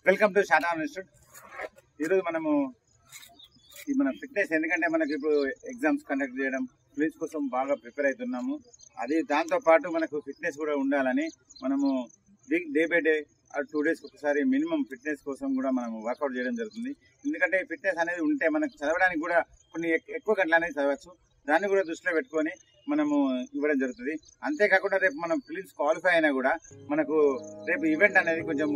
Welcome to శాతావరం institute. ఈరోజు మనము మన ఫిట్నెస్ ఎందుకంటే మనకి ఇప్పుడు ఎగ్జామ్స్ కండక్ట్ చేయడం ప్లీజ్ కోసం బాగా ప్రిపేర్ అవుతున్నాము. అది దాంతోపాటు మనకు ఫిట్నెస్ కూడా ఉండాలని మనము డే బై డే 2 days ఒకసారి మినిమం ఫిట్నెస్ కోసం కూడా మనం వర్కౌట్ చేయడం జరుగుతుంది. ఎందుకంటే ఫిట్నెస్ అనేది ఉంటే మనకు చదవడానికి కూడా కొన్ని ఎక్కువ గంటలు అనేది చదవచ్చు. దాన్ని కూడా దృష్టిలో పెట్టుకొని మనము ఇవ్వడం జరుగుతుంది. అంతేకాకుండా రేపు మనం ఫిలిమ్స్ క్వాలిఫై అయినా కూడా మనకు రేపు ఈవెంట్ అనేది కొంచెం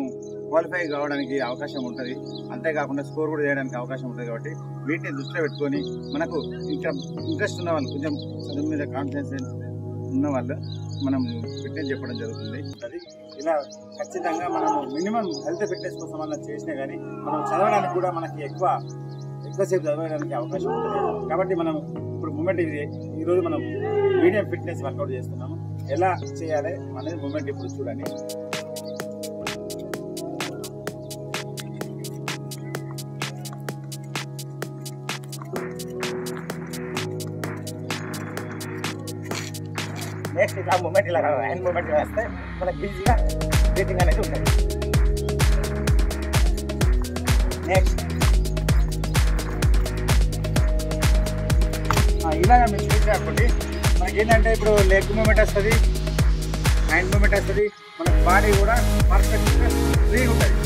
క్వాలిఫై కావడానికి అవకాశం ఉంటుంది. అంతేకాకుండా స్కోర్ కూడా చేయడానికి అవకాశం ఉంటుంది. కాబట్టి వీటిని దృష్టిలో పెట్టుకొని మనకు ఇంకా ఇంట్రెస్ట్ ఉన్న వాళ్ళు, కొంచెం చదువు మీద కాన్ఫిడెన్స్ ఉన్న వాళ్ళు మనం ఫిట్నెస్ చెప్పడం జరుగుతుంది. అది ఇలా ఖచ్చితంగా మనము మినిమం హెల్త్ ఫిట్నెస్ కోసం అలా చేసినా కానీ మనం చదవడానికి కూడా మనకి ఎక్కువసేపు చదవడానికి అవకాశం ఉంటుంది. కాబట్టి మనం ఇప్పుడు మూమెంట్ ఈరోజు మనం మీడియం ఫిట్నెస్ వర్కౌట్ చేస్తున్నాము. ఎలా చేయాలి అనేది మూమెంట్ ఇప్పుడు చూడండి. నెక్స్ట్ ఇలా మూమెంట్ ఇలా హ్యాండ్ మూమెంట్ వేస్తే మనకి ఈజీగా బ్రీతింగ్ అనేది ఉంటుంది. నెక్స్ట్ ఇలాగా మీరు చూసినప్పటి మనకి ఏంటంటే ఇప్పుడు లెగ్ మూమెంట్ వస్తుంది, హ్యాండ్ మూమెంట్ వస్తుంది, మనకి బాడీ కూడా పర్ఫెక్ట్గా ఫ్రీగా ఉంటుంది.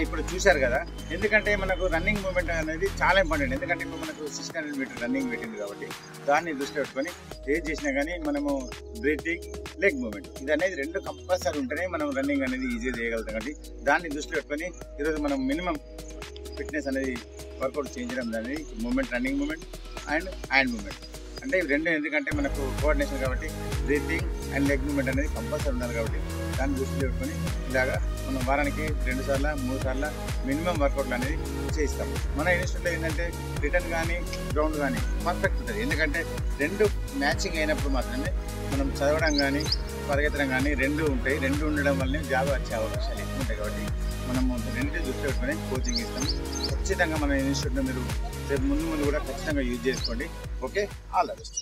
ఇప్పుడు చూశారు కదా, ఎందుకంటే మనకు రన్నింగ్ మూమెంట్ అనేది చాలా ఇంపార్టెంట్. ఎందుకంటే ఇప్పుడు మనకు 600 మీటర్ రన్నింగ్ పెట్టింది కాబట్టి దాన్ని దృష్టిలో పెట్టుకొని ఏది చేసినా కానీ మనము బ్రీతింగ్, లెగ్ మూమెంట్ ఇది అనేది 2 కంపల్సరీ ఉంటేనే మనం రన్నింగ్ అనేది ఈజీగా చేయగలుగుతాం. కాబట్టి దాన్ని దృష్టిలో పెట్టుకొని ఈరోజు మనం మినిమం ఫిట్నెస్ అనేది వర్కౌట్ చేయించడం దాన్ని movement, running movement and hand movement అంటే ఇవి 2 ఎందుకంటే మనకు కోఆర్డినేషన్ కాబట్టి బ్రీతింగ్ అండ్ లెగ్ మూమెంట్ అనేది కంపల్సరీ ఉండాలి. కాబట్టి దాన్ని దృష్టిలో పెట్టుకొని ఇలాగా మనం వారానికి 2 సార్లు 3 సార్లు మినిమం వర్కౌట్లు అనేది చేయిస్తాం. మన ఇన్స్టిట్యూట్లో ఏంటంటే రిటర్న్ కానీ గ్రౌండ్ కానీ పర్ఫెక్ట్ ఉంటుంది. ఎందుకంటే 2 మ్యాచింగ్ అయినప్పుడు మాత్రమే మనం చదవడం కానీ పరిగెత్తడం కానీ 2 ఉంటాయి. 2 ఉండడం వల్లనే జాబ్ వచ్చే అవకాశాలు ఎక్కువ ఉంటాయి. కాబట్టి మనము 2 దృష్టిలో పెట్టుకొని కోచింగ్ ఇస్తాం. ఖచ్చితంగా మన ఇన్స్టిట్యూట్లో మీరు రేపు ముందు కూడా ఖచ్చితంగా యూజ్ చేసుకోండి. Okay, all the best.